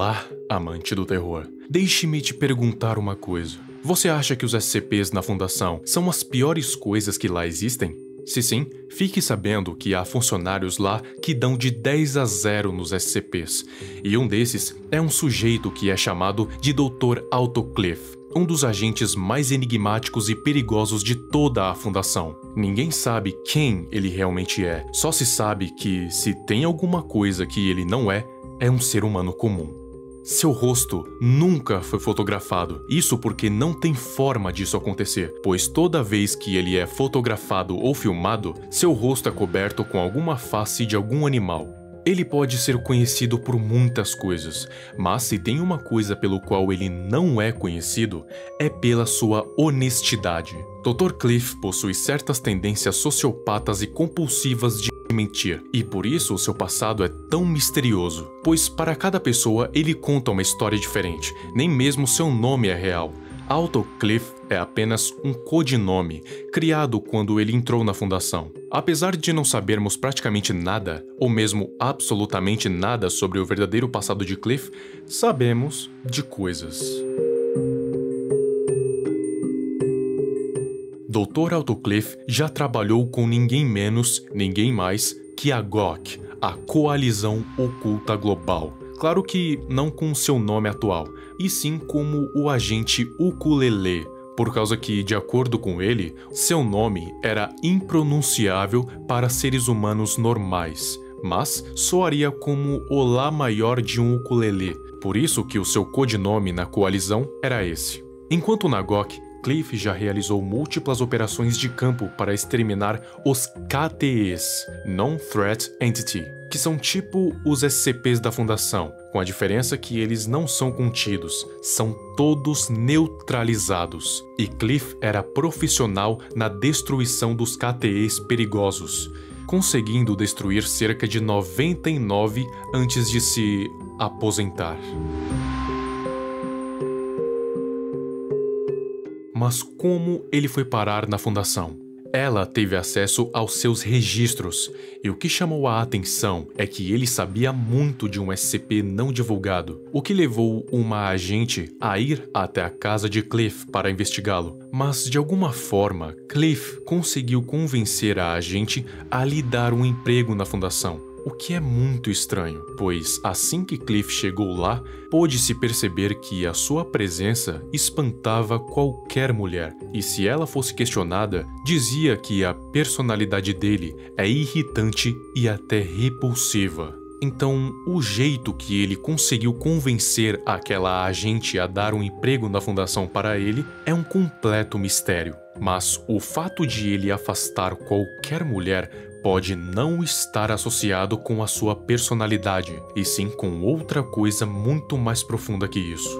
Olá, amante do terror. Deixe-me te perguntar uma coisa. Você acha que os SCPs na Fundação são as piores coisas que lá existem? Se sim, fique sabendo que há funcionários lá que dão de 10 a 0 nos SCPs. E um desses é um sujeito que é chamado de Dr. Autocliff, um dos agentes mais enigmáticos e perigosos de toda a Fundação. Ninguém sabe quem ele realmente é, só se sabe que, se tem alguma coisa que ele não é um ser humano comum. Seu rosto nunca foi fotografado, isso porque não tem forma disso acontecer, pois toda vez que ele é fotografado ou filmado, seu rosto é coberto com alguma face de algum animal. Ele pode ser conhecido por muitas coisas, mas se tem uma coisa pelo qual ele não é conhecido, é pela sua honestidade. Dr. Cliff possui certas tendências sociopatas e compulsivas de mentir, e por isso o seu passado é tão misterioso, pois para cada pessoa ele conta uma história diferente, nem mesmo seu nome é real. Autocliff é apenas um codinome, criado quando ele entrou na Fundação. Apesar de não sabermos praticamente nada, ou mesmo absolutamente nada sobre o verdadeiro passado de Cliff, sabemos de coisas. Dr. Autocliff já trabalhou com ninguém menos, ninguém mais que a GOC, a Coalizão Oculta Global. Claro que não com seu nome atual, e sim como o agente Ukulele, por causa que, de acordo com ele, seu nome era impronunciável para seres humanos normais, mas soaria como o Lá maior de um ukulele, por isso que o seu codinome na coalizão era esse. Enquanto na GOC, Cliff já realizou múltiplas operações de campo para exterminar os KTEs, Non-Threat Entity, que são tipo os SCPs da Fundação, com a diferença que eles não são contidos, são todos neutralizados. E Cliff era profissional na destruição dos KTEs perigosos, conseguindo destruir cerca de 99 antes de se aposentar. Mas como ele foi parar na Fundação? Ela teve acesso aos seus registros, e o que chamou a atenção é que ele sabia muito de um SCP não divulgado, o que levou uma agente a ir até a casa de Cliff para investigá-lo. Mas, de alguma forma, Cliff conseguiu convencer a agente a lhe dar um emprego na Fundação. O que é muito estranho, pois assim que Cliff chegou lá, pôde-se perceber que a sua presença espantava qualquer mulher, e se ela fosse questionada, dizia que a personalidade dele é irritante e até repulsiva. Então, o jeito que ele conseguiu convencer aquela agente a dar um emprego na Fundação para ele é um completo mistério. Mas o fato de ele afastar qualquer mulher pode não estar associado com a sua personalidade, e sim com outra coisa muito mais profunda que isso.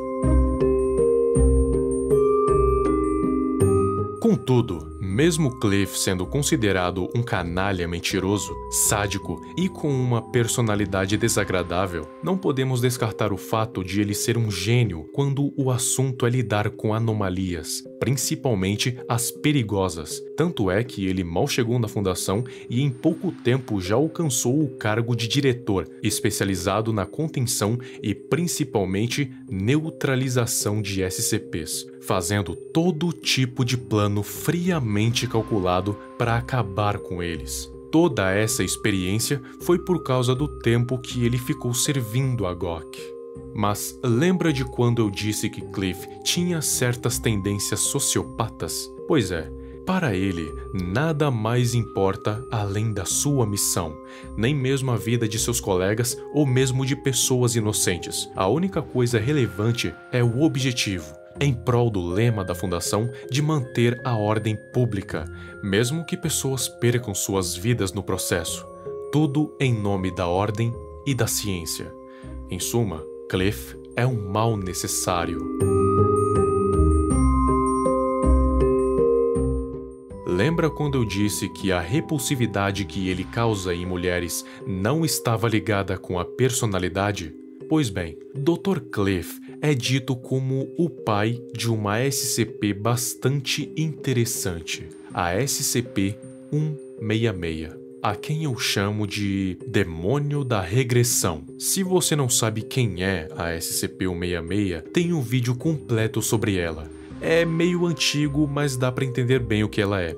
Contudo, mesmo Cliff sendo considerado um canalha mentiroso, sádico e com uma personalidade desagradável, não podemos descartar o fato de ele ser um gênio quando o assunto é lidar com anomalias, principalmente as perigosas. Tanto é que ele mal chegou na Fundação e em pouco tempo já alcançou o cargo de diretor, especializado na contenção e principalmente neutralização de SCPs, fazendo todo tipo de plano friamente calculado para acabar com eles. Toda essa experiência foi por causa do tempo que ele ficou servindo a GOC. Mas lembra de quando eu disse que Cliff tinha certas tendências sociopatas? Pois é, para ele, nada mais importa além da sua missão, nem mesmo a vida de seus colegas ou mesmo de pessoas inocentes. A única coisa relevante é o objetivo, em prol do lema da Fundação de manter a ordem pública, mesmo que pessoas percam suas vidas no processo. Tudo em nome da ordem e da ciência. Em suma, Cliff é um mal necessário. Lembra quando eu disse que a repulsividade que ele causa em mulheres não estava ligada com a personalidade? Pois bem, Dr. Cliff é dito como o pai de uma SCP bastante interessante, a SCP-166. a quem eu chamo de Demônio da Regressão. Se você não sabe quem é a SCP-166, tem um vídeo completo sobre ela. É meio antigo, mas dá pra entender bem o que ela é.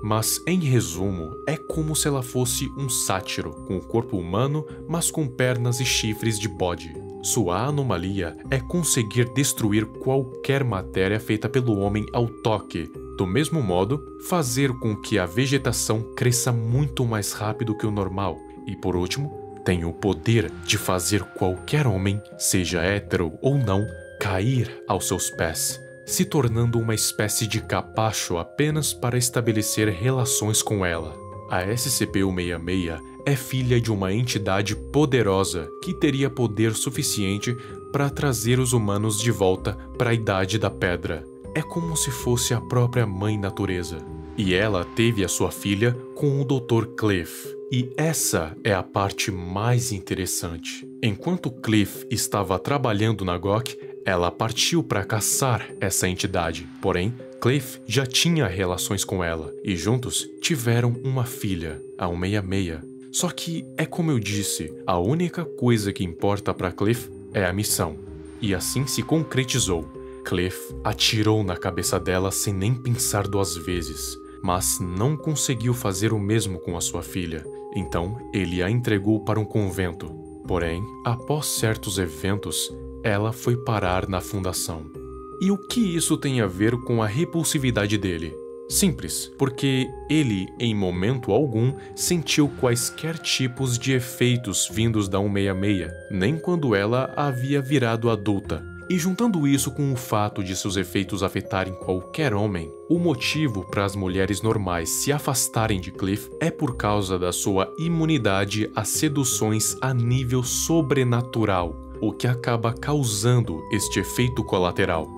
Mas, em resumo, é como se ela fosse um sátiro, com o corpo humano, mas com pernas e chifres de bode. Sua anomalia é conseguir destruir qualquer matéria feita pelo homem ao toque. Do mesmo modo, fazer com que a vegetação cresça muito mais rápido que o normal. E por último, tem o poder de fazer qualquer homem, seja hétero ou não, cair aos seus pés, se tornando uma espécie de capacho apenas para estabelecer relações com ela. A SCP-166 é filha de uma entidade poderosa que teria poder suficiente para trazer os humanos de volta para a Idade da Pedra. É como se fosse a própria Mãe Natureza. E ela teve a sua filha com o Dr. Cliff. E essa é a parte mais interessante. Enquanto Cliff estava trabalhando na GOC, ela partiu para caçar essa entidade. Porém, Cliff já tinha relações com ela e juntos tiveram uma filha, a 166. Só que, é como eu disse, a única coisa que importa para Cliff é a missão. E assim se concretizou. Cliff atirou na cabeça dela sem nem pensar duas vezes, mas não conseguiu fazer o mesmo com a sua filha. Então, ele a entregou para um convento. Porém, após certos eventos, ela foi parar na fundação. E o que isso tem a ver com a repulsividade dele? Simples, porque ele, em momento algum, sentiu quaisquer tipos de efeitos vindos da 166, nem quando ela havia virado adulta. E juntando isso com o fato de seus efeitos afetarem qualquer homem, o motivo para as mulheres normais se afastarem de Cliff é por causa da sua imunidade a seduções a nível sobrenatural, o que acaba causando este efeito colateral.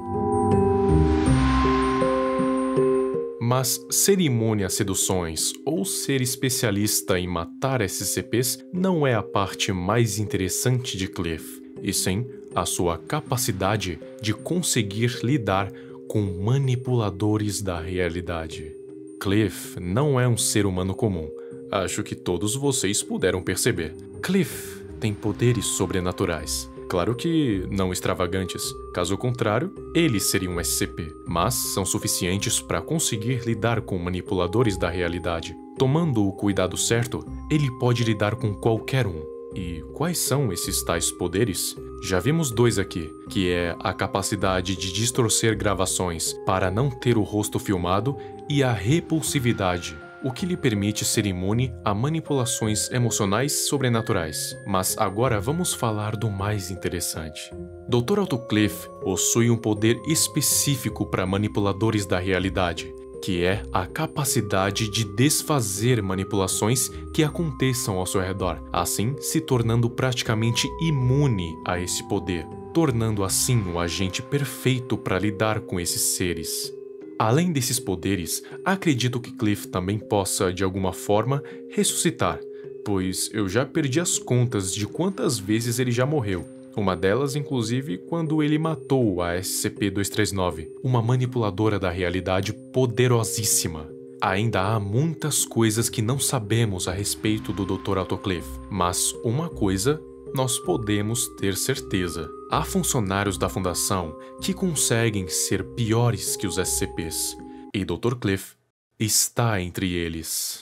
Mas ser imune a seduções ou ser especialista em matar SCPs não é a parte mais interessante de Cliff, e sim a sua capacidade de conseguir lidar com manipuladores da realidade. Cliff não é um ser humano comum. Acho que todos vocês puderam perceber. Cliff tem poderes sobrenaturais. Claro que não extravagantes, caso contrário, ele seria um SCP, mas são suficientes para conseguir lidar com manipuladores da realidade. Tomando o cuidado certo, ele pode lidar com qualquer um. E quais são esses tais poderes? Já vimos dois aqui, que é a capacidade de distorcer gravações para não ter o rosto filmado e a repulsividade, o que lhe permite ser imune a manipulações emocionais sobrenaturais. Mas agora vamos falar do mais interessante. Dr. Otto Cliff possui um poder específico para manipuladores da realidade, que é a capacidade de desfazer manipulações que aconteçam ao seu redor, assim se tornando praticamente imune a esse poder, tornando assim o agente perfeito para lidar com esses seres. Além desses poderes, acredito que Cliff também possa, de alguma forma, ressuscitar, pois eu já perdi as contas de quantas vezes ele já morreu. Uma delas, inclusive, quando ele matou a SCP-239, uma manipuladora da realidade poderosíssima. Ainda há muitas coisas que não sabemos a respeito do Dr. Otto Cliff, mas uma coisa nós podemos ter certeza. Há funcionários da Fundação que conseguem ser piores que os SCPs, e Dr. Cliff está entre eles.